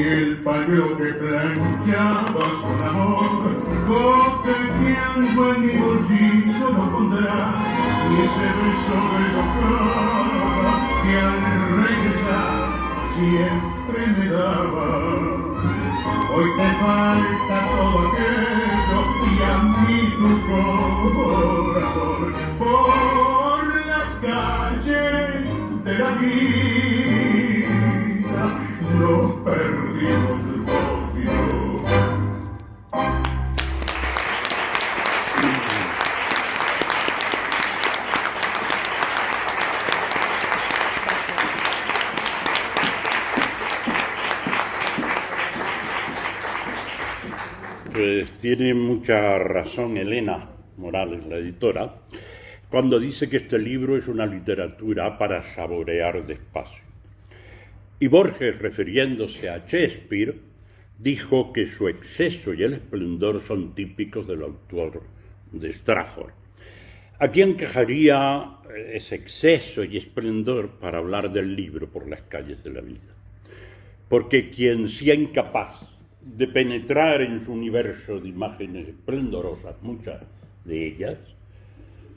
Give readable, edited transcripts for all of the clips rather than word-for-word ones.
el paño que planchabas con amor, coqueteando en mi bolsillo lo pondrás, y ese beso de boca que al regresar siempre me daba. Hoy te falta todo aquello y a mí tu corazón por las calles de la vida nos perdimos vos y yo. Pues tiene mucha razón Elena Morales, la editora, cuando dice que este libro es una literatura para saborear despacio. Y Borges, refiriéndose a Shakespeare, dijo que su exceso y el esplendor son típicos del autor de Stratford. ¿A quién encajaría ese exceso y esplendor para hablar del libro Por las calles de la vida? Porque quien sea incapaz de penetrar en su universo de imágenes esplendorosas, muchas de ellas,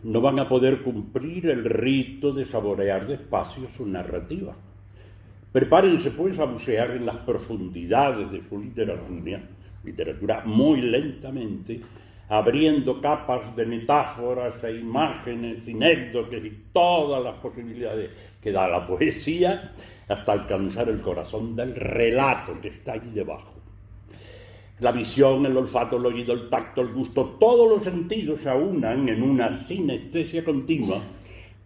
no van a poder cumplir el rito de saborear despacio su narrativa. Prepárense pues a bucear en las profundidades de su literatura muy lentamente, abriendo capas de metáforas e imágenes, sinécdoques y todas las posibilidades que da la poesía, hasta alcanzar el corazón del relato que está ahí debajo. La visión, el olfato, el oído, el tacto, el gusto, todos los sentidos se aunan en una sinestesia continua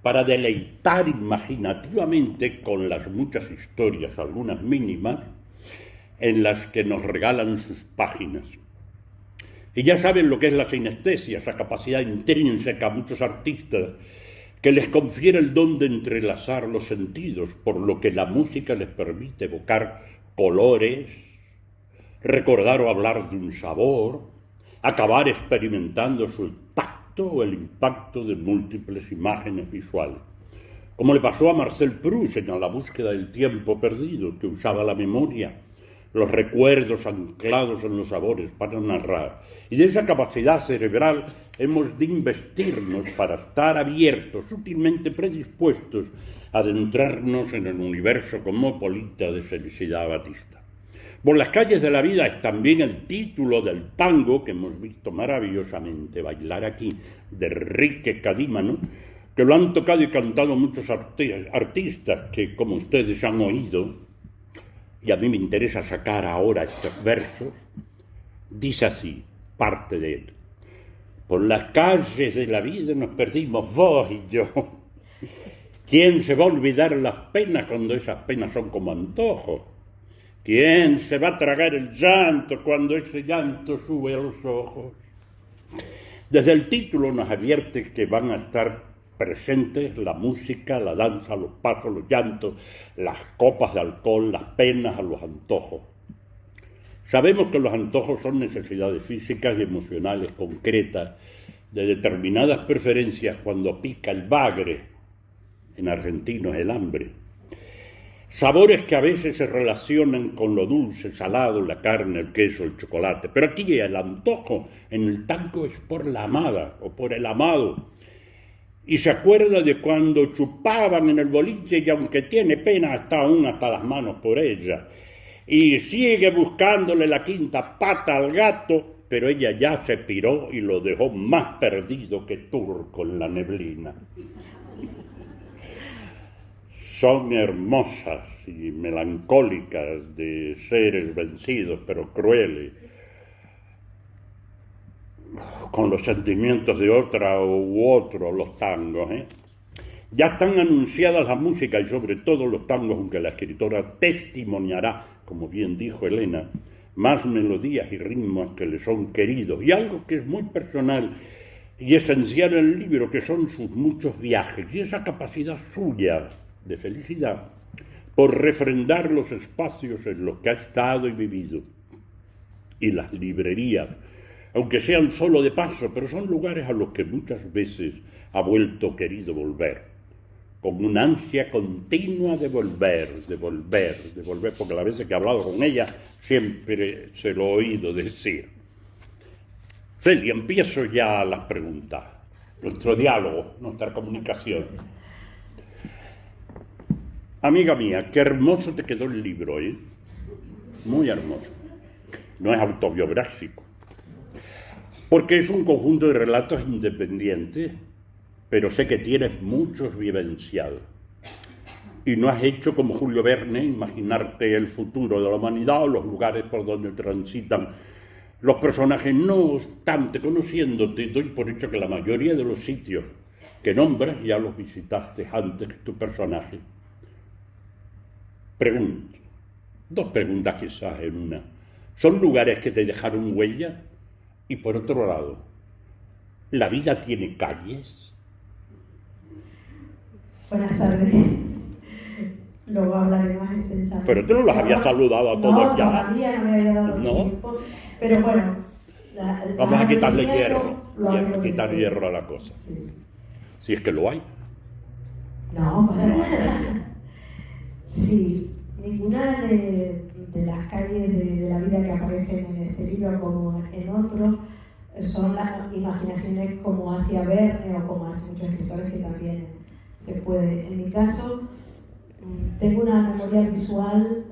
para deleitar imaginativamente con las muchas historias, algunas mínimas, en las que nos regalan sus páginas. Y ya saben lo que es la sinestesia, esa capacidad intrínseca a muchos artistas que les confiere el don de entrelazar los sentidos, por lo que la música les permite evocar colores, recordar o hablar de un sabor, acabar experimentando su tacto o el impacto de múltiples imágenes visuales. Como le pasó a Marcel Proust en La búsqueda del tiempo perdido, que usaba la memoria, los recuerdos anclados en los sabores para narrar. Y de esa capacidad cerebral hemos de investirnos para estar abiertos, sutilmente predispuestos a adentrarnos en el universo cosmopolita de Felicidad Batista. Por las calles de la vida es también el título del tango que hemos visto maravillosamente bailar aquí, de Enrique Cadímano, que lo han tocado y cantado muchos artistas que, como ustedes han oído, y a mí me interesa sacar ahora estos versos, dice así, parte de él. Por las calles de la vida nos perdimos vos y yo. ¿Quién se va a olvidar las penas cuando esas penas son como antojos? ¿Quién se va a tragar el llanto cuando ese llanto sube a los ojos? Desde el título nos advierte que van a estar presentes la música, la danza, los pasos, los llantos, las copas de alcohol, las penas, los antojos. Sabemos que los antojos son necesidades físicas y emocionales concretas de determinadas preferencias cuando pica el bagre, en argentino es el hambre. Sabores que a veces se relacionan con lo dulce, salado, la carne, el queso, el chocolate. Pero aquí el antojo en el tango es por la amada o por el amado. Y se acuerda de cuando chupaban en el boliche y aunque tiene pena está aún hasta las manos por ella. Y sigue buscándole la quinta pata al gato, pero ella ya se piró y lo dejó más perdido que turco en la neblina. Son hermosas y melancólicas de seres vencidos, pero crueles, con los sentimientos de otra u otro, los tangos. Ya están anunciadas la música y sobre todo los tangos, aunque la escritora testimoniará, como bien dijo Elena, más melodías y ritmos que le son queridos, y algo que es muy personal y esencial en el libro, que son sus muchos viajes y esa capacidad suya de felicidad por refrendar los espacios en los que ha estado y vivido. Y las librerías, aunque sean solo de paso, pero son lugares a los que muchas veces ha vuelto querido volver. con una ansia continua de volver, porque las veces que he hablado con ella siempre se lo he oído decir. Celia, empiezo ya las preguntas, nuestro diálogo, nuestra comunicación. Amiga mía, qué hermoso te quedó el libro, ¿eh? Muy hermoso. No es autobiográfico, porque es un conjunto de relatos independientes, pero sé que tienes muchos vivenciados. Y no has hecho como Julio Verne, imaginarte el futuro de la humanidad o los lugares por donde transitan los personajes. No obstante, conociéndote, doy por hecho que la mayoría de los sitios que nombras ya los visitaste antes que tu personaje. Pregunto, dos preguntas quizás en una. ¿Son lugares que te dejaron huella? Y por otro lado, ¿la vida tiene calles? Buenas tardes. Luego hablaré más extensamente. Pero tú no los habías saludado a todos ya. Todavía no me había dado tiempo. Pero bueno, vamos a quitarle hierro. A quitar hierro a la cosa. Sí. Si es que lo hay. No, para nada. Sí, ninguna de las calles de la vida que aparecen en este libro como en otro son las imaginaciones como hacía Verne o como hacen muchos escritores que también se puede. En mi caso, tengo una memoria visual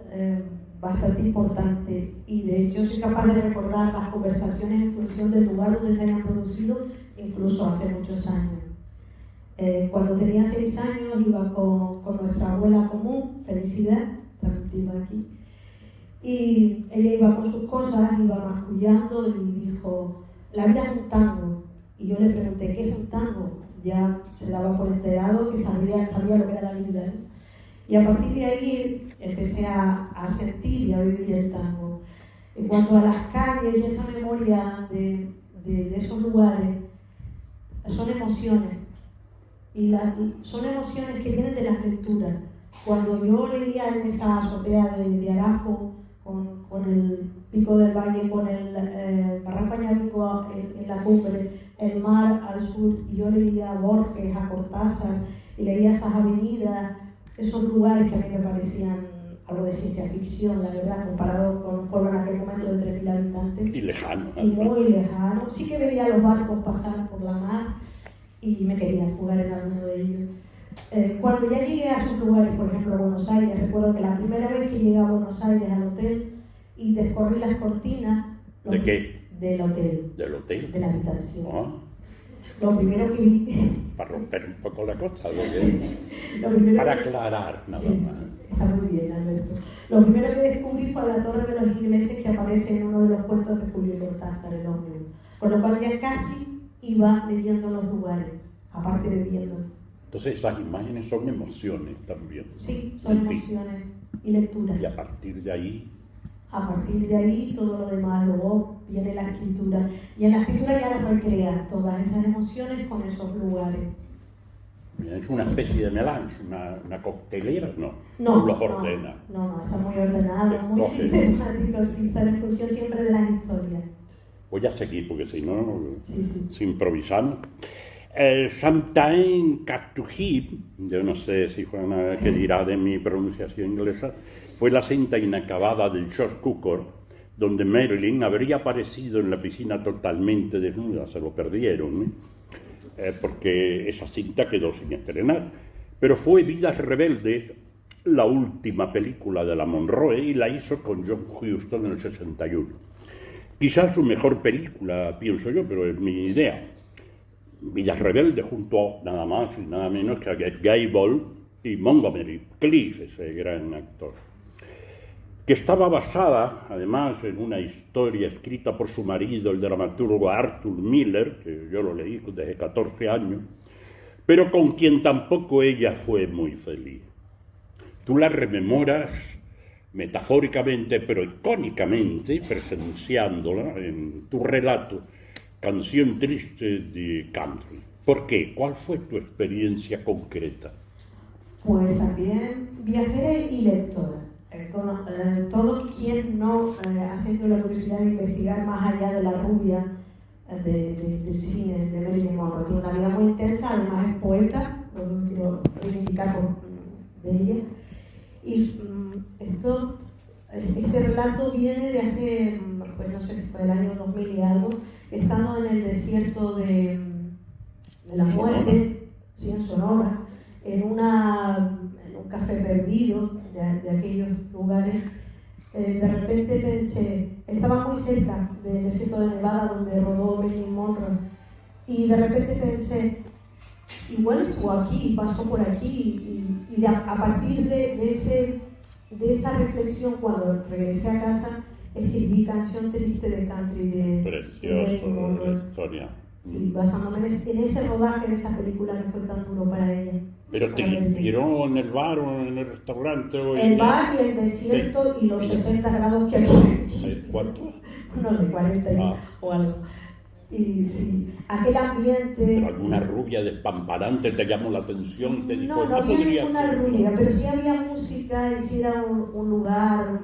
bastante importante y de hecho soy capaz de recordar las conversaciones en función del lugar donde se hayan producido, incluso hace muchos años. Cuando tenía 6 años iba con nuestra abuela común, Felicidad, también vive aquí, y ella iba con sus cosas, iba mascullando y dijo, la vida es un tango. Y yo le pregunté, ¿qué es un tango? Ya se daba por enterado que sabía lo que era la vida, ¿eh? Y a partir de ahí empecé a sentir y a vivir el tango. En cuanto a las calles y esa memoria de esos lugares, son emociones. Y son emociones que vienen de las lecturas. Cuando yo leía en esa azotea de Arajo, con el pico del valle, con el barranco Añábico en la cumbre, el mar al sur, y yo leía a Borges, a Cortázar, y leía esas avenidas, esos lugares que a mí me parecían algo de ciencia ficción, la verdad, comparado con un pueblo en aquel momento de 3.000 habitantes. Y lejano. Y muy lejano. Sí que veía los barcos pasar por la mar y me quería fugar en alguno de ellos. Cuando ya llegué a esos lugares, por ejemplo, a Buenos Aires, recuerdo que la primera vez que llegué a Buenos Aires al hotel y descorrí las cortinas... ¿De qué? Del hotel. ¿Del hotel? De la habitación. Ah. Lo primero que vi... Para romper un poco la cosa, para aclarar nada más. Está muy bien, Alberto. Lo primero que descubrí fue la Torre de los Ingleses que aparece en uno de los cuentos de Julio Cortázar, el ómnibus. Con lo cual ya casi iba leyendo los lugares, aparte de viendo. Entonces esas imágenes son emociones también. Sí, son emociones y lecturas. Y a partir de ahí... A partir de ahí todo lo demás, luego viene la escritura. Y en la escritura ya recreas todas esas emociones con esos lugares. Es una especie de melange, una coctelera, ¿no? No, los ordena. No, está muy ordenado, muy sistemático, sí, está en función siempre de las historias. Voy a seguir porque si no, sí. si improvisamos. Sometime Cut to Hip, yo no sé si Juana qué dirá de mi pronunciación inglesa, fue la cinta inacabada del George Cukor, donde Marilyn habría aparecido en la piscina totalmente desnuda, se lo perdieron, porque esa cinta quedó sin estrenar. Pero fue Vidas Rebeldes, la última película de la Monroe, y la hizo con John Huston en el 61. Quizás su mejor película, pienso yo, pero es mi idea. Vidas Rebeldes junto a nada más y nada menos que a Gable y Montgomery Clift, ese gran actor, que estaba basada además en una historia escrita por su marido, el dramaturgo Arthur Miller, que yo lo leí desde 14 años, pero con quien tampoco ella fue muy feliz. Tú la rememoras metafóricamente, pero icónicamente, presenciándola en tu relato Canción triste de country. ¿Por qué? ¿Cuál fue tu experiencia concreta? Pues también viajera y lectora. Todo quien no ha tenido la curiosidad de investigar más allá de la rubia del cine de Marilyn Monroe. Tiene una vida muy intensa, además es poeta, quiero reivindicar de ella. Y este relato viene de hace, pues no sé si fue el año 2000 y algo, estando en el desierto de la muerte, sí, en Sonora, en un café perdido de aquellos lugares. De repente pensé, estaba muy cerca del desierto de Nevada donde rodó Marilyn Monroe, y de repente pensé, igual estuvo aquí, pasó por aquí, y a partir de esa reflexión, cuando regresé a casa, escribí Canción Triste de Country de Precioso Marilyn Monroe. la historia. Sí, basándome en ese rodaje de esa película que fue tan duro para ella. Pero te inspiró en el bar o en el restaurante o El bar y el desierto y los 60 grados que hay. ¿Cuánto? Unos de 40 o algo. Y sí, aquel ambiente. ¿Alguna rubia despamparante te llamó la atención? Te dijo, No había podría ninguna ser? rubia, pero sí había música y sí era un lugar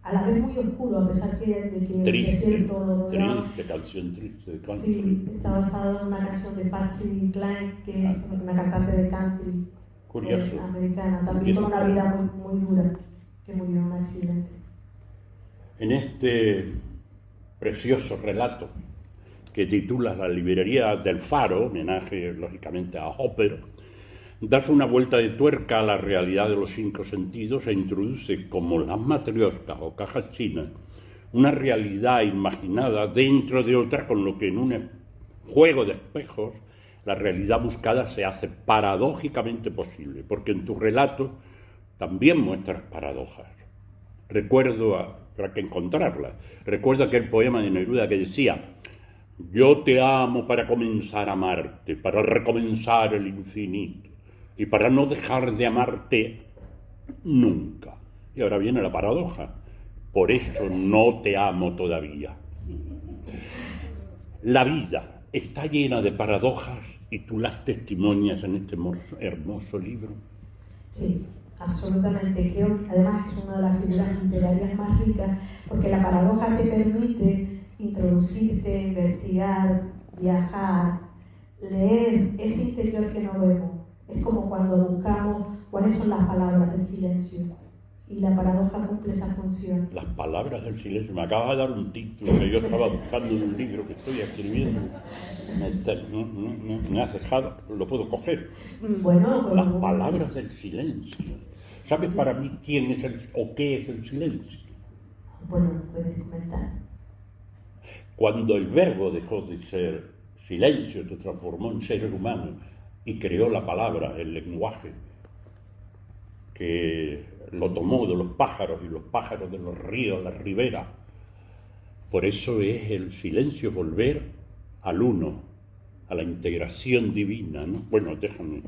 a la vez muy oscuro, a pesar de que el desierto lo rodeaba. Triste, canción triste de country. Sí, está basado en una canción de Patsy Cline, que es una cantante de country Curioso. americana, también con una vida muy dura, que murió en un accidente. En este precioso relato que titula La librería del Faro, homenaje lógicamente a Hopper, das una vuelta de tuerca a la realidad de los 5 sentidos e introduce, como las matrioscas o cajas chinas, una realidad imaginada dentro de otra, con lo que en un juego de espejos la realidad buscada se hace paradójicamente posible, porque en tu relato también muestras paradojas. Recuerdo, pero hay que encontrarlas, recuerdo aquel poema de Neruda que decía: yo te amo para comenzar a amarte, para recomenzar el infinito y para no dejar de amarte nunca. Y ahora viene la paradoja: por eso no te amo todavía. La vida está llena de paradojas y tú las testimonias en este hermoso libro. Sí, absolutamente. Creo que además es una de las figuras literarias más ricas, porque la paradoja te permite introducirte, investigar, viajar, leer ese interior que no vemos. Es como cuando buscamos cuáles son las palabras del silencio, y la paradoja cumple esa función. Las palabras del silencio. Me acabas de dar un título que yo estaba buscando en un libro que estoy escribiendo. Me has dejado, lo puedo coger. Bueno, Las palabras del silencio. ¿Sabes para mí quién es o qué es el silencio? Bueno, puedes comentar. Cuando el verbo dejó de ser silencio, se transformó en ser humano y creó la palabra, el lenguaje, que lo tomó de los pájaros y los pájaros de los ríos, las riberas. Por eso es el silencio volver al uno, a la integración divina, ¿no? Bueno, déjame.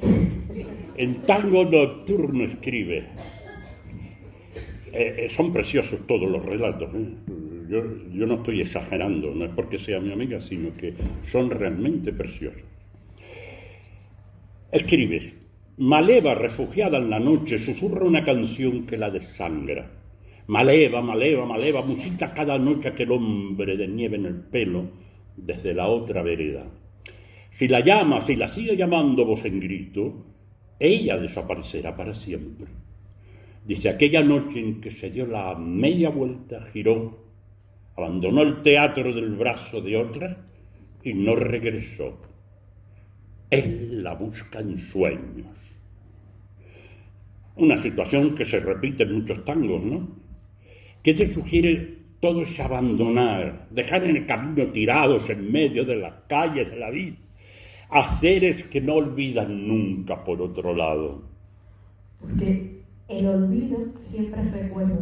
En Tango Nocturno escribe. Son preciosos todos los relatos, ¿eh? Yo no estoy exagerando, no es porque sea mi amiga, sino que son realmente preciosos. Escribes: Maleva, refugiada en la noche, susurra una canción que la desangra. Maleva, maleva, maleva, musita cada noche aquel hombre de nieve en el pelo desde la otra vereda. Si la llama, si la sigue llamando voz en grito, ella desaparecerá para siempre. Dice: aquella noche en que se dio la media vuelta, giró, abandonó el teatro del brazo de otra y no regresó. Él la busca en sueños. Una situación que se repite en muchos tangos, ¿no? ¿Qué te sugiere todo ese abandonar, dejar en el camino tirados en medio de las calles de la vida, a seres que no olvidan nunca por otro lado? Porque el olvido siempre es recuerdo.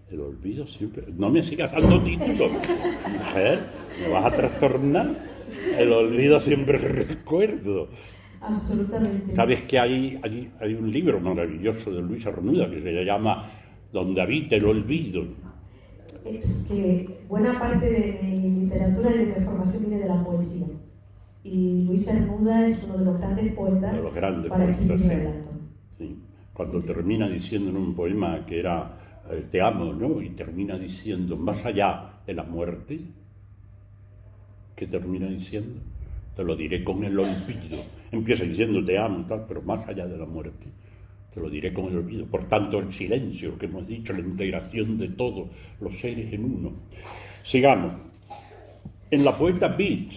El olvido siempre... No me sigas dando títulos. Mujer, ¿me vas a trastornar? El olvido siempre es recuerdo. Absolutamente. ¿Sabes que hay un libro maravilloso de Luis Arnuda que se llama Donde habita el olvido? Es que buena parte de mi literatura y de mi formación viene de la poesía. Y Luis Arnuda es uno de los grandes poetas De los grandes para poetas, escribir sí. relatos. Sí. Cuando termina diciendo en un poema que era te amo, ¿no? Y termina diciendo más allá de la muerte, ¿qué termina diciendo? Te lo diré con el olvido. Empieza diciendo te amo y tal, pero más allá de la muerte, te lo diré con el olvido. Por tanto, el silencio que hemos dicho, la integración de todos los seres en uno. Sigamos. En la poeta Beat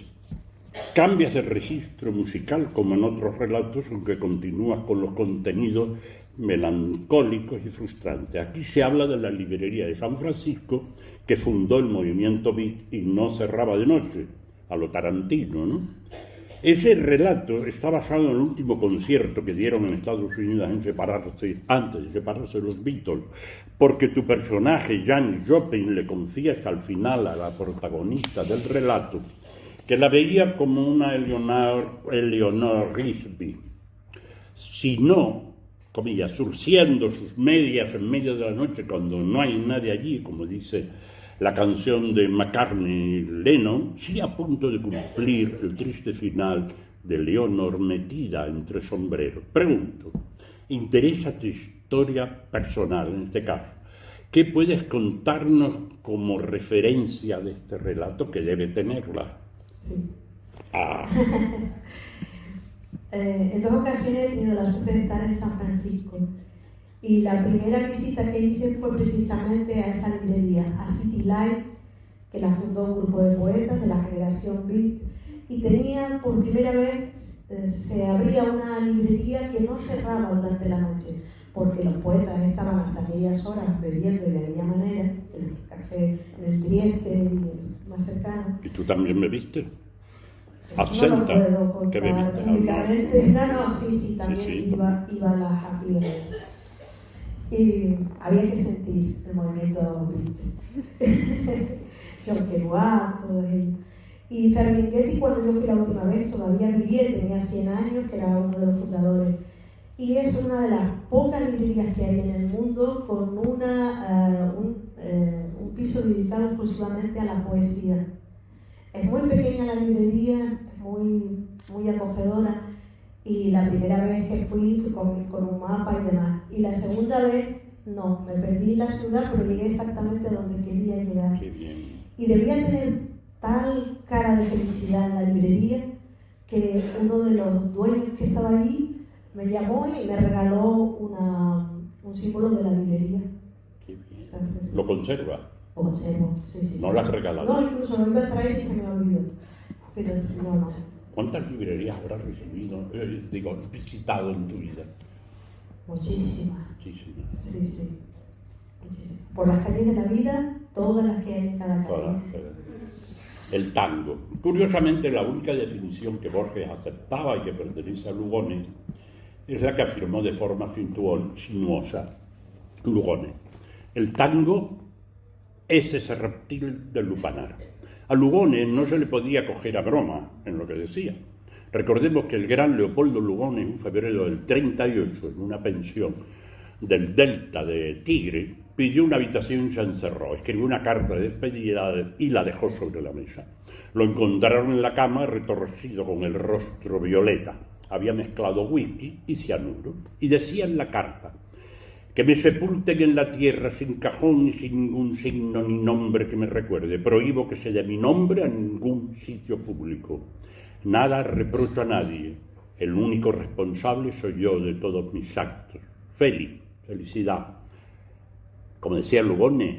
cambias de registro musical como en otros relatos, aunque continúas con los contenidos melancólicos y frustrantes. Aquí se habla de la librería de San Francisco, que fundó el movimiento Beat y no cerraba de noche, a lo Tarantino, ¿no? Ese relato está basado en el último concierto que dieron en Estados Unidos antes de separarse los Beatles, porque tu personaje, Janis Joplin, le confías al final a la protagonista del relato que la veía como una Eleanor Rigby, si no, comillas, surciendo sus medias en medio de la noche cuando no hay nadie allí, como dice la canción de McCartney Lennon, sí a punto de cumplir el triste final de Leonor metida entre sombreros. Pregunto, ¿interesa tu historia personal en este caso? ¿Qué puedes contarnos como referencia de este relato que debe tenerla? Sí. Ah. En 2 ocasiones he tenido la suerte de estar en San Francisco. Y la primera visita que hice fue precisamente a esa librería, a City Light, que la fundó un grupo de poetas de la generación Beat. Y tenía, por primera vez, se abría una librería que no cerraba durante la noche, porque los poetas estaban hasta aquellas horas bebiendo de aquella manera, en el café, en el Trieste y el más cercano. ¿Y tú también me viste? Eso no lo puedo contar ¿Qué bebiste? públicamente. No, sí, también Sí. Iba a la Happy Hour. Y había que sentir el movimiento Beat. John Kerouac, todo ello. Y Ferlinghetti, cuando yo fui la última vez, todavía vivía, tenía 100 años, que era uno de los fundadores. Y es una de las pocas librerías que hay en el mundo con un piso dedicado exclusivamente a la poesía. Es muy pequeña la librería, es muy acogedora. Y la primera vez que fui con un mapa y demás. Y la segunda vez, no, me perdí en la ciudad, pero llegué exactamente a donde quería llegar. Qué bien. Y debía tener tal cara de felicidad en la librería que uno de los dueños que estaba allí me llamó y me regaló un símbolo de la librería. Qué bien. O sea, ¿Lo conserva? lo conservo, sí. ¿No lo has regalado? No, incluso lo iba a traer y se me olvidó. Pero no. ¿Cuántas librerías habrás visitado en tu vida? Muchísimas. Muchísimas. Sí. Muchísimas. Por las calles de la vida, todas las que hay en cada calle. El tango. Curiosamente, la única definición que Borges aceptaba y que pertenece a Lugones es la que afirmó de forma sinuosa Lugones. El tango es ese reptil del lupanar. A Lugones no se le podía coger a broma en lo que decía. Recordemos que el gran Leopoldo Lugones, en febrero del 38, en una pensión del delta de Tigre, pidió una habitación y se encerró. Escribió una carta de despedida y la dejó sobre la mesa. Lo encontraron en la cama retorcido con el rostro violeta. Había mezclado whisky y cianuro. Y decía en la carta: que me sepulten en la tierra sin cajón ni sin ningún signo ni nombre que me recuerde. Prohíbo que se dé mi nombre a ningún sitio público. Nada reprocho a nadie. El único responsable soy yo de todos mis actos. Felicidad. Como decía Lugones,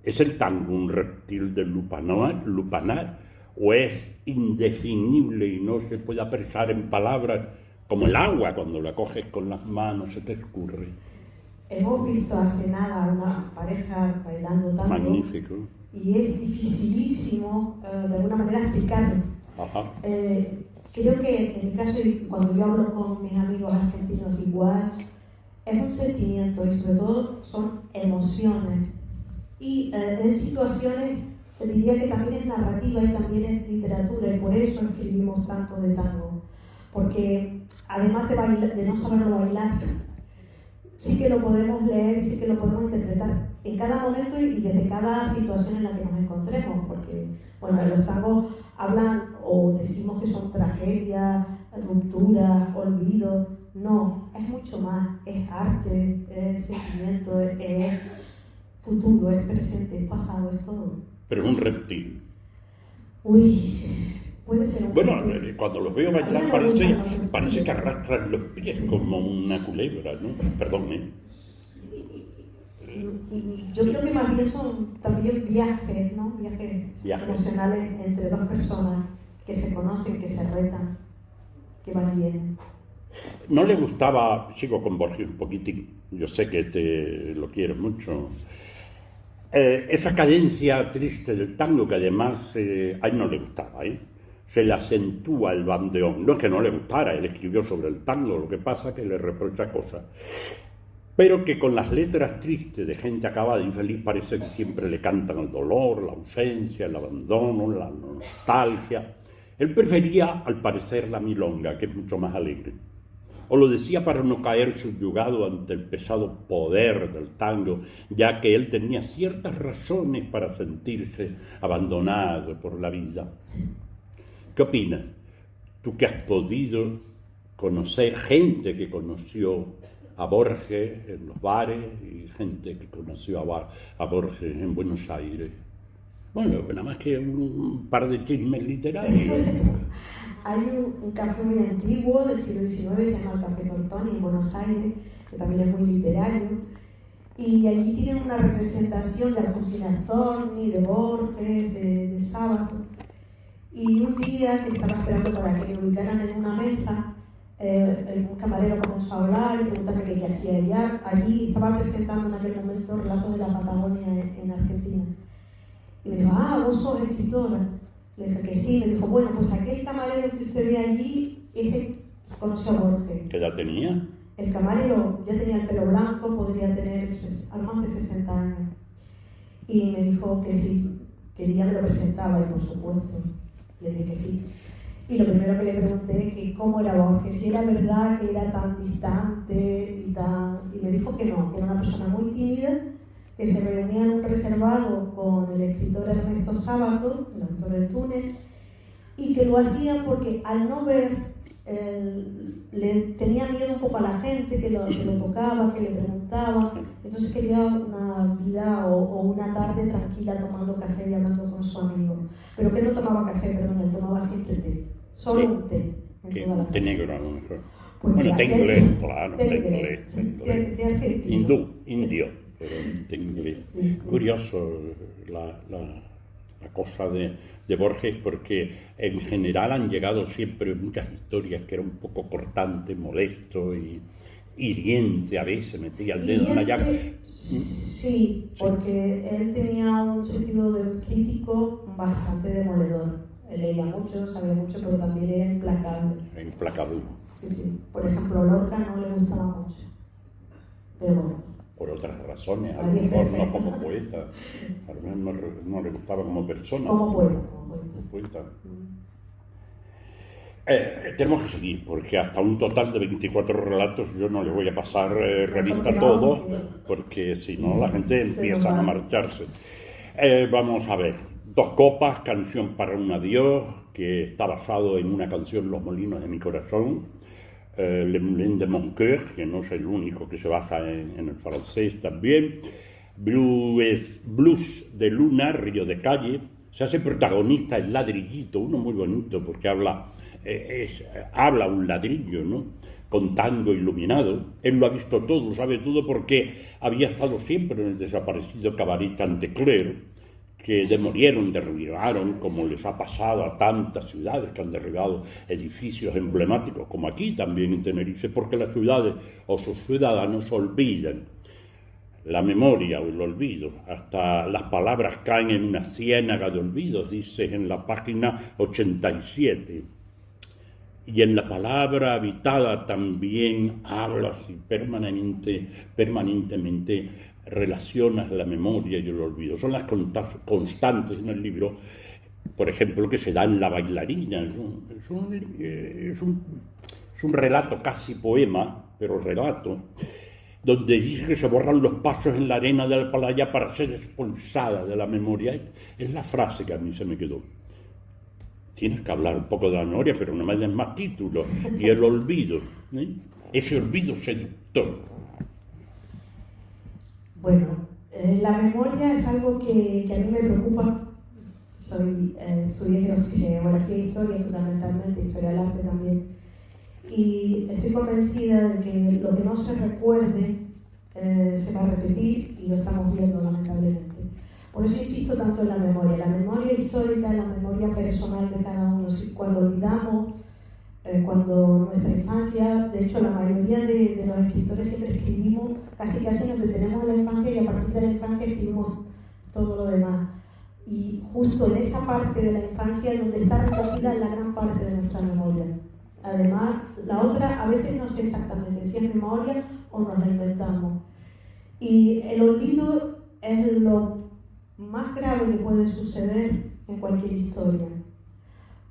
¿es el tango un reptil del lupanar o es indefinible y no se puede apresar en palabras como el agua cuando la coges con las manos se te escurre? Hemos visto hace nada una pareja bailando tango. Magnífico. Y es dificilísimo de alguna manera explicarlo. Ajá. Creo que en mi caso, y cuando yo hablo con mis amigos argentinos igual, es un sentimiento y sobre todo son emociones. Y en situaciones, te diría que también es narrativa y también es literatura, y por eso escribimos tanto de tango. Porque además de no saberlo bailar, sí que lo podemos leer, sí que lo podemos interpretar en cada momento y desde cada situación en la que nos encontremos, porque bueno, los tangos hablan o decimos que son tragedias, rupturas, olvido. No, es mucho más, es arte, es sentimiento, es futuro, es presente, es pasado, es todo. Pero es un reptil. Uy, puede ser un Bueno, gentil. cuando los veo A mí bailar no me gustan los gentiles. parece que arrastran los pies como una culebra, ¿no? Perdón, ¿eh? Y yo creo que más bien son también viajes, ¿no? Viajes emocionales entre dos personas que se conocen, que se retan, que van bien. No le gustaba, sigo con Borges un poquitín, yo sé que te lo quiero mucho, esa cadencia triste del tango que además a él no le gustaba, ¿eh? Se le acentúa el bandeón, no es que no le gustara, él escribió sobre el tango, lo que pasa es que le reprocha cosas, pero que con las letras tristes de gente acabada, infeliz, parece que siempre le cantan el dolor, la ausencia, el abandono, la nostalgia. Él prefería, al parecer, la milonga, que es mucho más alegre. O lo decía para no caer subyugado ante el pesado poder del tango, ya que él tenía ciertas razones para sentirse abandonado por la vida. ¿Qué opinas? Tú que has podido conocer gente que conoció a Borges en los bares y gente que conoció a Borges en Buenos Aires. Bueno, nada más que un par de chismes literarios. Hay un café muy antiguo del siglo XIX, se llama el Café Tortoni en Buenos Aires, que también es muy literario, y allí tienen una representación de Alfonsina Storni, de Borges, de Sábato, y un día que estaba esperando para que me ubicaran en una mesa, un camarero comenzó a hablar y preguntarme qué hacía allí. Estaba presentando en aquel momento relatos de la Patagonia en Argentina. Y me dijo, vos sos escritora. Le dije que sí. Me dijo, bueno, pues aquel camarero que usted ve allí, ese conoció a Borges. ¿Qué edad tenía? El camarero ya tenía el pelo blanco, podría tener algo más de 60 años. Y me dijo que sí, que ya me lo presentaba, y por supuesto, le dije que sí. Y lo primero que le pregunté es que cómo era Borges, si era verdad que era tan distante y me dijo que no, que era una persona muy tímida, que se reunía en un reservado con el escritor Ernesto Sábato, el autor del Túnel, y que lo hacía porque al no ver, le tenía miedo un poco a la gente que lo tocaba, que le preguntaba, entonces quería una vida o una tarde tranquila tomando café y hablando con su amigo. Pero que él no tomaba café, perdón, él tomaba siempre té. Solo Sí. un té. Té negro a lo mejor. Pues bueno, mira, té inglés, claro, té inglés. inglés. De Argentina. Indio, pero té inglés. Sí. Curioso la cosa de Borges, porque en general han llegado siempre muchas historias que eran un poco cortante, molesto y hiriente, a veces metía el dedo en la llaga. Sí, porque él tenía un sentido crítico bastante demoledor. Él leía mucho, sabía mucho, pero también era implacable. Implacable. Sí. Por ejemplo, Lorca no le gustaba mucho. Pero bueno. Por otras razones, a lo mejor no como poeta, a lo mejor no le gustaba como persona. Como poeta. Tenemos que seguir, porque hasta un total de 24 relatos yo no le voy a pasar revista a todo, porque si no la gente empieza a marcharse. Vamos a ver, Dos copas, canción para un adiós, que está basado en una canción, Los molinos de mi corazón, Le Moulin de mon cœur, que no es el único que se basa en el francés también, Blues de Luna, Río de Calle. Se hace protagonista el ladrillito, uno muy bonito porque habla un ladrillo, ¿no? Con tango iluminado. Él lo ha visto todo, sabe todo, porque había estado siempre en el desaparecido cabaret Chantecler, que derribaron, como les ha pasado a tantas ciudades que han derribado edificios emblemáticos, como aquí también en Tenerife, porque las ciudades o sus ciudadanos olvidan. La memoria o el olvido, hasta las palabras caen en una ciénaga de olvidos, dice en la página 87. Y en la palabra habitada también hablas y permanentemente relacionas la memoria y el olvido. Son las constantes en el libro, por ejemplo, que se da en La bailarina. Es un relato casi poema, pero relato, donde dice que se borran los pasos en la arena de la playa para ser expulsada de la memoria. Es la frase que a mí se me quedó. Tienes que hablar un poco de la memoria, pero no me des más títulos. Y el olvido, ese olvido seductor. Bueno, la memoria es algo que a mí me preocupa, Estudié geografía e historia fundamentalmente, historia del arte también, y estoy convencida de que lo que no se recuerde se va a repetir y lo estamos viendo lamentablemente. Por eso insisto tanto en la memoria histórica, la memoria personal de cada uno. Cuando olvidamos, cuando nuestra infancia, de hecho la mayoría de los escritores siempre escribimos, casi nos detenemos en la infancia y a partir de la infancia escribimos todo lo demás. Y justo en esa parte de la infancia es donde está recogida la gran parte de nuestra memoria. Además, la otra a veces no sé exactamente si es memoria o nos la inventamos. Y el olvido es lo más grave que puede suceder en cualquier historia.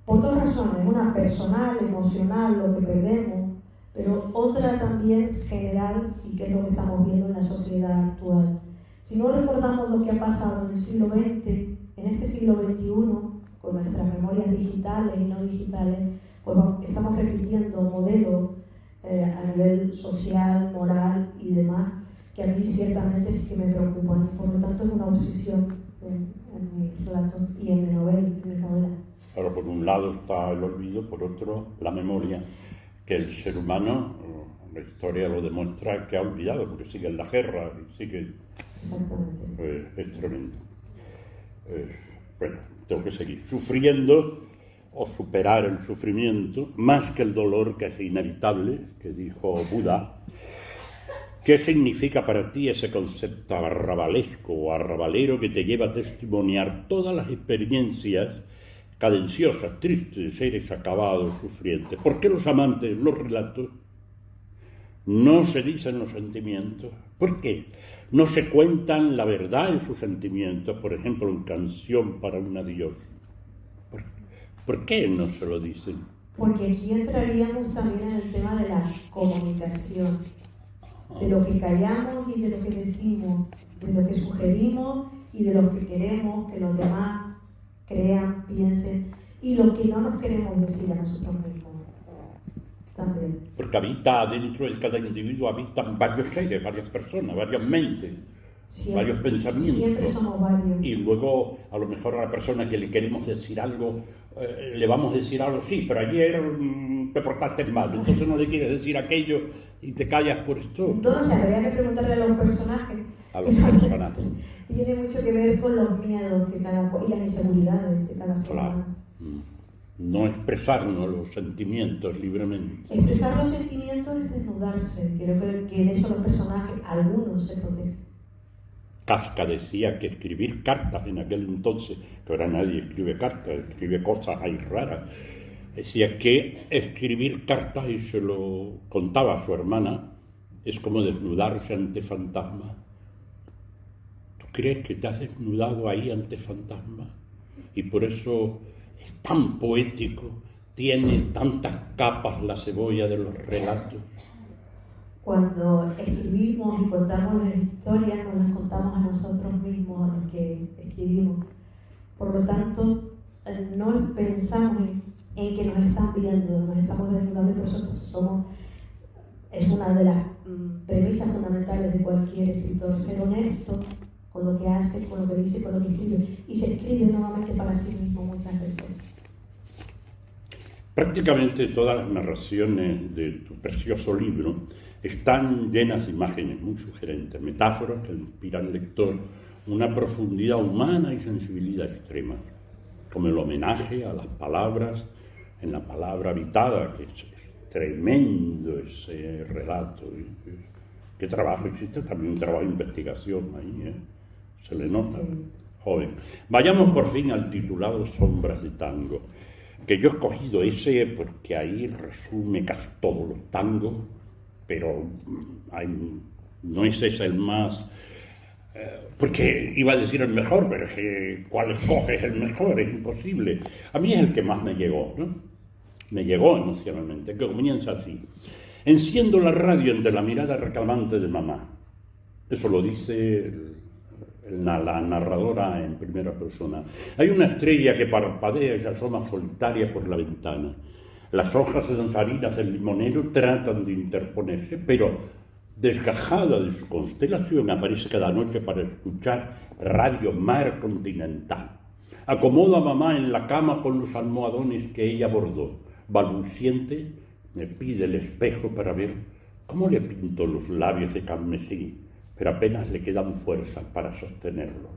Por dos razones, una personal, emocional, lo que perdemos, pero otra también general, y que es lo que estamos viendo en la sociedad actual. Si no recordamos lo que ha pasado en el siglo XX, en este siglo XXI, con nuestras memorias digitales y no digitales, pues estamos repitiendo modelos a nivel social, moral y demás, que a mí ciertamente sí que me preocupan. Por lo tanto, es una obsesión en mi relato y en mi novela. Ahora, por un lado está el olvido, por otro la memoria, que el ser humano, la historia lo demuestra, que ha olvidado, porque sigue en la guerra y sigue... Exactamente. Es tremendo. Bueno, tengo que seguir sufriendo o superar el sufrimiento, más que el dolor que es inevitable, que dijo Buda. ¿Qué significa para ti ese concepto arrabalesco o arrabalero que te lleva a testimoniar todas las experiencias cadenciosas, tristes de seres acabados, sufrientes? ¿Por qué los amantes en los relatos no se dicen los sentimientos? ¿Por qué no se cuentan la verdad en sus sentimientos, por ejemplo, en Canción para un adiós? ¿Por qué no se lo dicen? Porque aquí entraríamos también en el tema de la comunicación, de lo que callamos y de lo que decimos, de lo que sugerimos y de lo que queremos que los demás crean, piensen, y lo que no nos queremos decir a nosotros mismos también. Porque habita dentro de cada individuo, habitan varios seres, varias personas, varias mentes, varios pensamientos. Siempre somos varios. Y luego, a lo mejor a la persona que le queremos decir algo, le vamos a decir algo, sí, pero ayer te portaste mal, entonces no le quieres decir aquello y te callas por esto. Entonces, habría que preguntarle a los personajes. A los personajes. Tiene mucho que ver con los miedos que y las inseguridades de cada ser humano. No expresarnos los sentimientos libremente. Expresar los sentimientos es desnudarse. Creo que en eso los personajes, algunos se protegen. Kafka decía que escribir cartas en aquel entonces, que ahora nadie escribe cartas, escribe cosas ahí raras, decía que escribir cartas, y se lo contaba a su hermana, es como desnudarse ante fantasmas. ¿Tú crees que te has desnudado ahí ante fantasmas? Y por eso es tan poético, tiene tantas capas la cebolla de los relatos. Cuando escribimos y contamos las historias, nos las contamos a nosotros mismos, a los que escribimos. Por lo tanto, no pensamos en que nos están viendo, nos estamos desnudando y nosotros somos. Es una de las premisas fundamentales de cualquier escritor, ser honesto con lo que hace, con lo que dice, con lo que escribe. Y se escribe nuevamente para sí mismo muchas veces. Prácticamente todas las narraciones de tu precioso libro están llenas de imágenes muy sugerentes, metáforas que inspiran al lector una profundidad humana y sensibilidad extrema, como el homenaje a las palabras, en la palabra habitada, que es tremendo ese relato. ¿Qué trabajo existe? También un trabajo de investigación ahí, se le nota, joven. Vayamos por fin al titulado Sombras de Tango, que yo he escogido ese porque ahí resume casi todos los tangos, pero no es ese el más, porque iba a decir el mejor, pero es que ¿cuál escoges el mejor? Es imposible. A mí es el que más me llegó, ¿no? Me llegó emocionalmente, que comienza así: enciendo la radio entre la mirada reclamante de mamá. Eso lo dice la narradora en primera persona. Hay una estrella que parpadea y se asoma solitaria por la ventana. Las hojas danzarinas del limonero tratan de interponerse, pero desgajada de su constelación aparece cada noche para escuchar Radio Mar Continental. Acomodo a mamá en la cama con los almohadones que ella bordó. Balbuciente, me pide el espejo para ver cómo le pinto los labios de carmesí, pero apenas le quedan fuerzas para sostenerlo.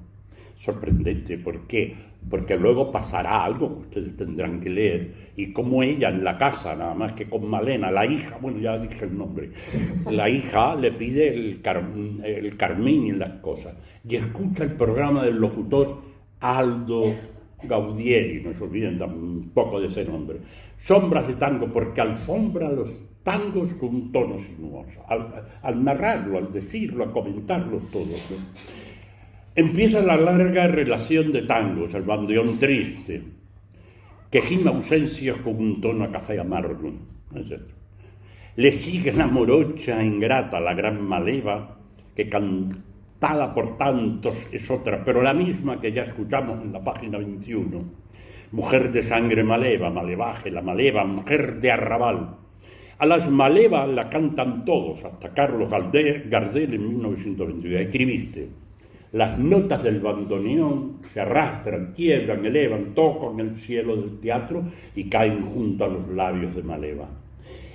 Sorprendente, ¿por qué? Porque luego pasará algo que ustedes tendrán que leer, y como ella en la casa, nada más que con Malena, la hija, bueno, ya dije el nombre, la hija le pide el carmín y las cosas, y escucha el programa del locutor Aldo Gaudieri, no se olviden un poco de ese nombre, Sombras de Tango, porque alfombra los tangos con un tono sinuoso, al narrarlo, al decirlo, a comentarlo todo, ¿no? Empieza la larga relación de tangos, el bandeón triste, que gime ausencias con un tono a café amargo, etc. Le sigue la morocha ingrata, la gran maleva, que cantada por tantos es otra, pero la misma que ya escuchamos en la página 21. Mujer de sangre maleva, malevaje, la maleva, mujer de arrabal. A las malevas la cantan todos, hasta Carlos Gardel en 1922. Escribiste: las notas del bandoneón se arrastran, quiebran, elevan, tocan el cielo del teatro y caen junto a los labios de Maleva.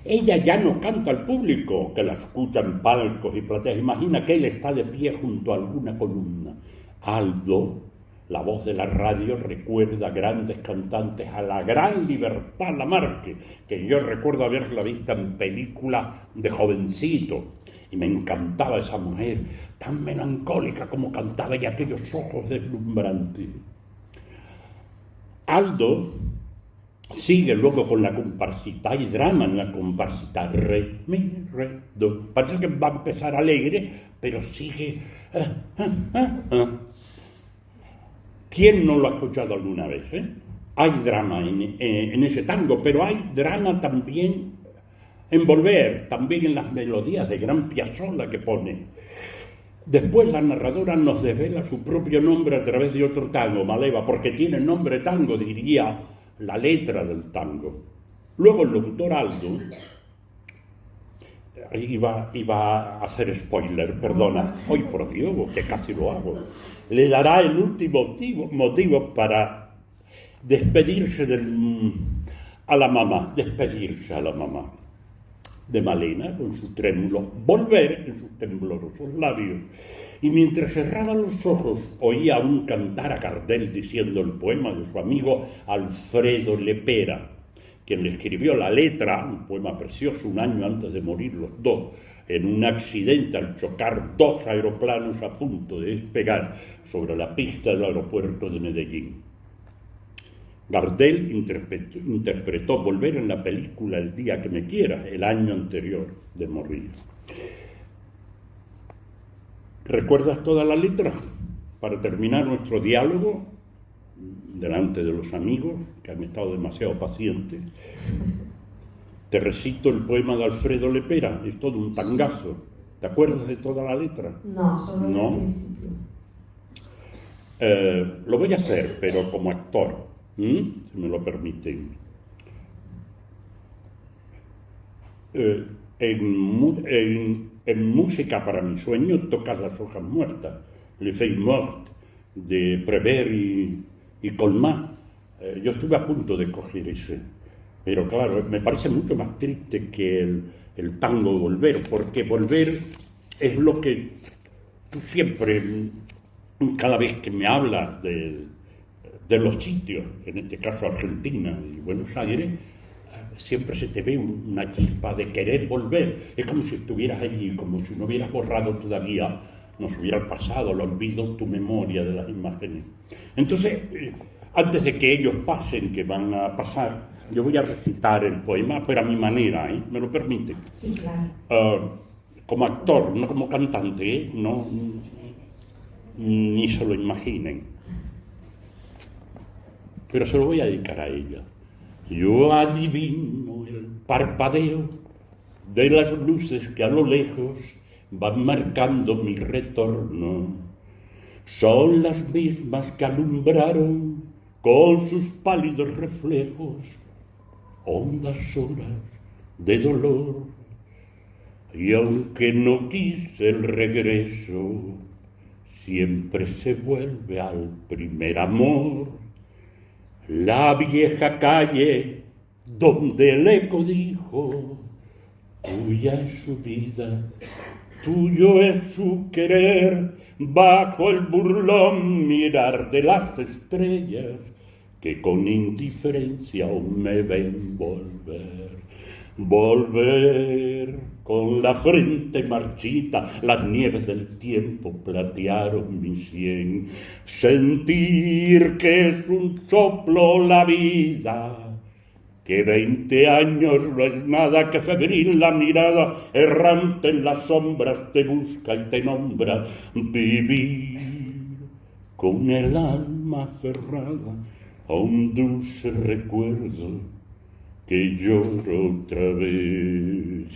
Ella ya no canta al público, que la escucha en palcos y plateas. Imagina que él está de pie junto a alguna columna. Aldo, la voz de la radio, recuerda a grandes cantantes, a la gran Libertad Lamarque, que yo recuerdo haberla vista en película de jovencito. Y me encantaba esa mujer, tan melancólica como cantaba, y aquellos ojos deslumbrantes. Aldo sigue luego con la comparsita, hay drama en la comparsita, re, mi, re, do. Parece que va a empezar alegre, pero sigue. ¿Quién no lo ha escuchado alguna vez? Hay drama en ese tango, pero hay drama también en Volver, también en las melodías de Gran Piazzolla que pone. Después la narradora nos desvela su propio nombre a través de otro tango, Maleva, porque tiene nombre tango, diría la letra del tango. Luego el locutor Aldo, iba a hacer spoiler, perdona, hoy por Dios, que casi lo hago, le dará el último motivo para despedirse a la mamá de Malena, con su trémulo, volver en sus temblorosos labios. Y mientras cerraba los ojos, oía aún cantar a Gardel diciendo el poema de su amigo Alfredo Lepera, quien le escribió la letra, un poema precioso, un año antes de morir los dos, en un accidente al chocar dos aeroplanos a punto de despegar sobre la pista del aeropuerto de Medellín. Gardel interpretó Volver en la película El día que me quieras, el año anterior de morir. ¿Recuerdas toda la letra? Para terminar nuestro diálogo, delante de los amigos, que han estado demasiado pacientes, te recito el poema de Alfredo Lepera, es todo un tangazo. ¿Te acuerdas de toda la letra? No, solo del principio. Lo voy a hacer, pero como actor. Si me lo permiten. En Música para mi sueño tocas Las hojas muertas, Les feuilles mortes, de Prévert y Colmán. Yo estuve a punto de coger ese, pero claro, me parece mucho más triste que el tango Volver, porque Volver es lo que tú siempre, cada vez que me hablas de los sitios, en este caso Argentina y Buenos Aires, siempre se te ve una chispa de querer volver. Es como si estuvieras allí, como si no hubieras borrado todavía, nos hubiera pasado el olvido, tu memoria de las imágenes. Entonces, antes de que ellos pasen, que van a pasar, yo voy a recitar el poema, pero a mi manera, ¿me lo permite? Sí, claro. Como actor, no como cantante, no, ni se lo imaginen. Pero se lo voy a dedicar a ella. Yo adivino el parpadeo de las luces que a lo lejos van marcando mi retorno. Son las mismas que alumbraron con sus pálidos reflejos hondas horas de dolor. Y aunque no quise el regreso, siempre se vuelve al primer amor. La vieja calle donde el eco dijo, tuya es su vida, tuyo es su querer, bajo el burlón mirar de las estrellas que con indiferencia aún me ven volver. Volver con la frente marchita, las nieves del tiempo platearon mi sien. Sentir que es un soplo la vida, que 20 años no es nada, que febril la mirada errante en las sombras te busca y te nombra. Vivir con el alma aferrada a un dulce recuerdo que lloro otra vez.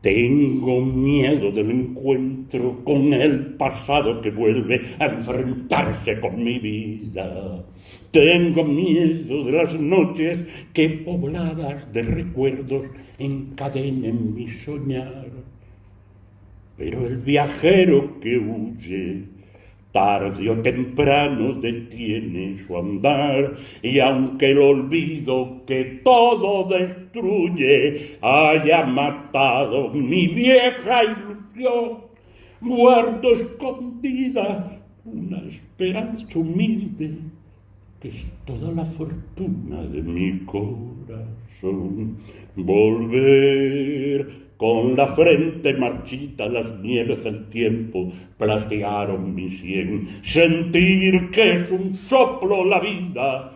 Tengo miedo del encuentro con el pasado que vuelve a enfrentarse con mi vida. Tengo miedo de las noches que pobladas de recuerdos encadenen mi soñar. Pero el viajero que huye tarde o temprano detiene su andar, y aunque el olvido que todo destruye haya matado mi vieja ilusión, guardo escondida una esperanza humilde que es toda la fortuna de mi corazón. Volver con la frente marchita, las nieves del tiempo platearon mi sien. Sentir que es un soplo la vida,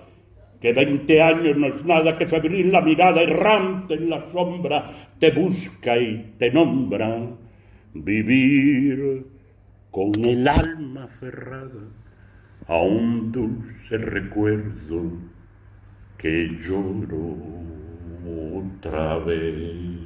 que 20 años no es nada, que febril la mirada errante en la sombra te busca y te nombra. Vivir con el alma aferrada a un dulce recuerdo que lloro otra vez.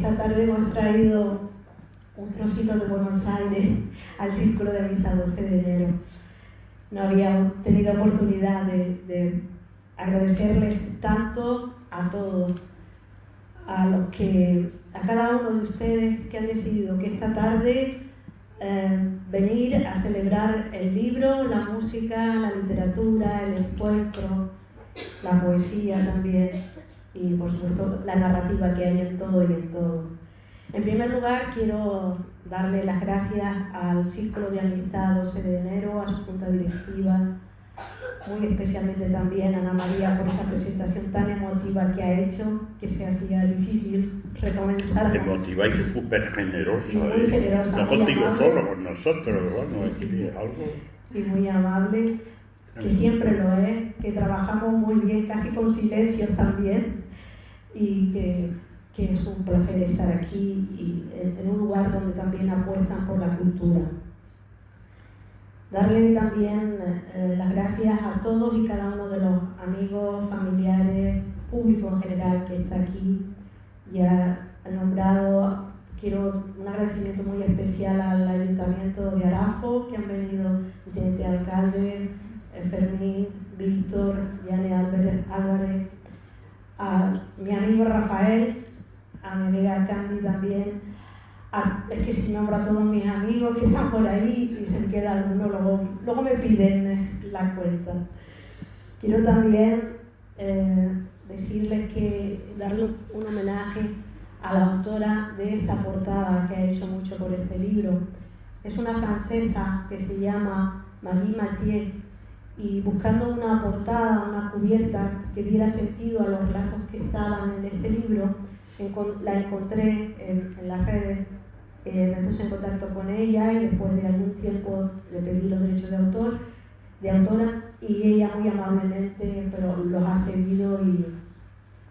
esta tarde hemos traído un trocito de Buenos Aires al Círculo de Amistad 12 de enero. No había tenido oportunidad de agradecerles tanto a todos, a cada uno de ustedes que han decidido que esta tarde venir a celebrar el libro, la música, la literatura, el encuentro, la poesía también y por supuesto la narrativa que hay en todo y en todo. En primer lugar quiero darle las gracias al Círculo de Amistad 12 de enero, a su junta directiva, muy especialmente también a Ana María por esa presentación tan emotiva que ha hecho, que se hacía difícil recomenzar. Emotiva y súper generosa. Y muy generosa. No muy contigo amable. solo, con nosotros, bueno, aquí es algo. Y muy amable, que siempre lo es, que trabajamos muy bien, casi con silencios también, y que es un placer estar aquí y en un lugar donde también apuestan por la cultura. Darle también las gracias a todos y cada uno de los amigos, familiares, público en general que está aquí. Ya he nombrado, quiero un agradecimiento muy especial al Ayuntamiento de Arafo, que han venido el teniente alcalde, Fermín, Víctor, Yane Álvarez, a mi amigo Rafael, a mi amiga Candy también. Es que si nombro a todos mis amigos que están por ahí y se me queda alguno, luego me piden la cuenta. Quiero también decirles que darle un homenaje a la autora de esta portada que ha hecho mucho por este libro. Es una francesa que se llama Marie Mathieu y buscando una portada, una cubierta que diera sentido a los relatos que estaban en este libro, la encontré en las redes. Me puse en contacto con ella y después de algún tiempo le pedí los derechos de autora y ella muy amablemente pero los ha cedido y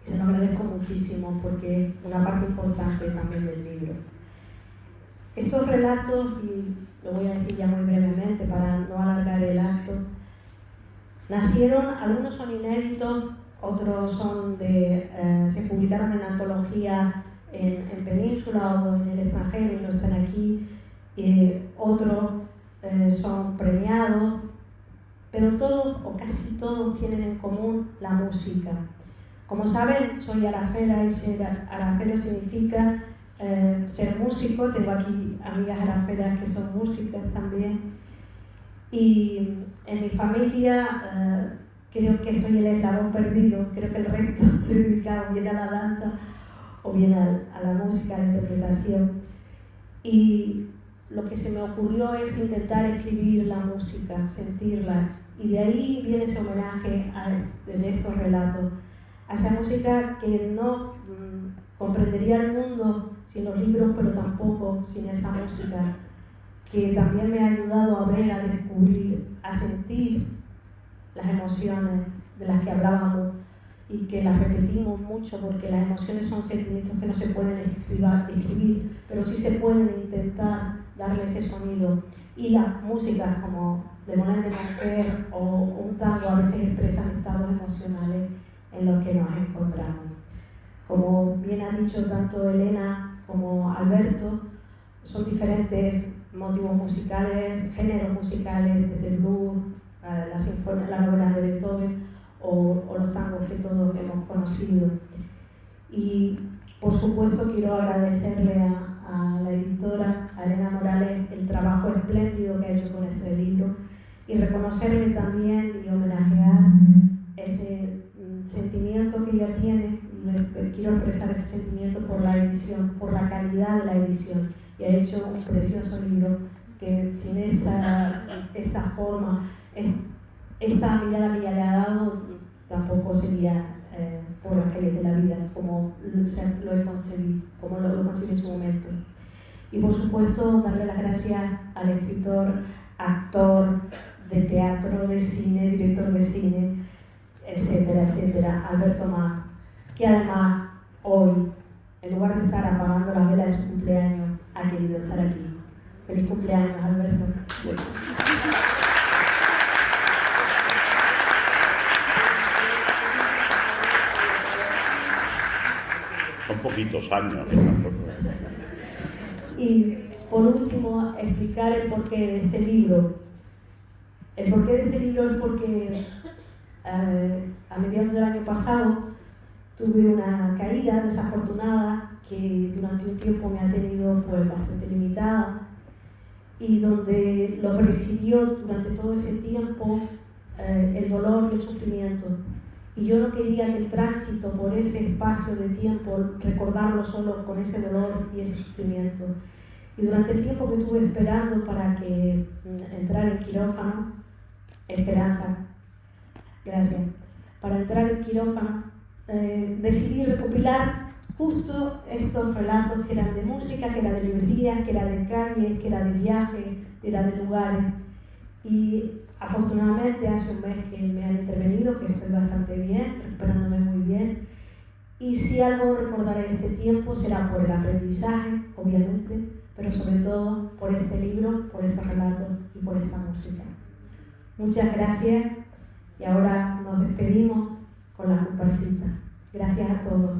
se lo agradezco muchísimo porque es una parte importante también del libro. Estos relatos, y lo voy a decir ya muy brevemente para no alargar el acto, nacieron, algunos son inéditos, otros son se publicaron en antologías en Península o en el extranjero y no están aquí, otros son premiados, pero todos o casi todos tienen en común la música. Como saben, soy arafera y ser arafero significa ser músico. Tengo aquí amigas araferas que son músicas también. Y en mi familia creo que soy el eslabón perdido, creo que el resto se dedica bien a la danza o bien a la música, a la interpretación. Y lo que se me ocurrió es intentar escribir la música, sentirla, y de ahí viene ese homenaje desde estos relatos, a esa música que no comprendería el mundo sin los libros, pero tampoco sin esa música, que también me ha ayudado a ver, a descubrir, a sentir las emociones de las que hablábamos, y que las repetimos mucho porque las emociones son sentimientos que no se pueden escribir, pero sí se pueden intentar darle ese sonido. Y las músicas como de Monet de Monfer o un tango a veces expresan estados emocionales en los que nos encontramos. Como bien ha dicho tanto Elena como Alberto, son diferentes motivos musicales, géneros musicales, desde el blues, la novela de Beethoven, o los tangos que todos hemos conocido. Y por supuesto quiero agradecerle a la editora, a Elena Morales, el trabajo espléndido que ha hecho con este libro y reconocerle también y homenajear ese sentimiento que ella tiene. Quiero expresar ese sentimiento por la edición, por la calidad de la edición, y ha hecho un precioso libro que sin esta forma, esta mirada que ella le ha dado, tampoco sería por las calles de la vida como lo he concebido, como lo concebí en su momento. Y por supuesto darle las gracias al escritor, actor de teatro, de cine, director de cine, etcétera, etcétera, Alberto Mas, que además hoy, en lugar de estar apagando la vela de su cumpleaños, ha querido estar aquí. Feliz cumpleaños, Alberto. Bueno. Son poquitos años. Tampoco. Y por último, explicar el porqué de este libro. El porqué de este libro es porque a mediados del año pasado tuve una caída desafortunada que durante un tiempo me ha tenido pues bastante limitada y donde lo presidió durante todo ese tiempo el dolor y el sufrimiento. Y yo no quería que el tránsito por ese espacio de tiempo recordarlo solo con ese dolor y ese sufrimiento. Y durante el tiempo que estuve esperando para que entrara en quirófano, Esperanza, gracias, para entrar en quirófano, decidí recopilar justo estos relatos que eran de música, que eran de librerías, que eran de calles, que eran de viajes, que eran de lugares. Y afortunadamente hace un mes que me han intervenido, que estoy bastante bien, recuperándome muy bien. Y si algo recordaré de este tiempo será por el aprendizaje, obviamente, pero sobre todo por este libro, por estos relatos y por esta música. Muchas gracias y ahora nos despedimos con la comparsita. Gracias a todos.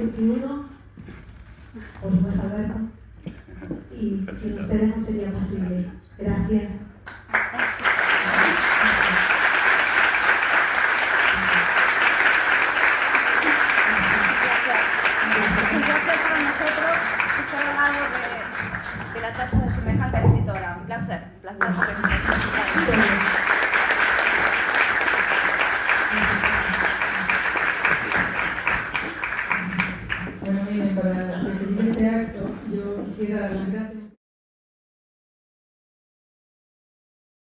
XXI, por supuesto Alberto, y sin ustedes no sería posible. Gracias. De la talla de semejante escritora. Un placer, un placer. Bueno, miren, para despedir este acto, yo quisiera dar las gracias.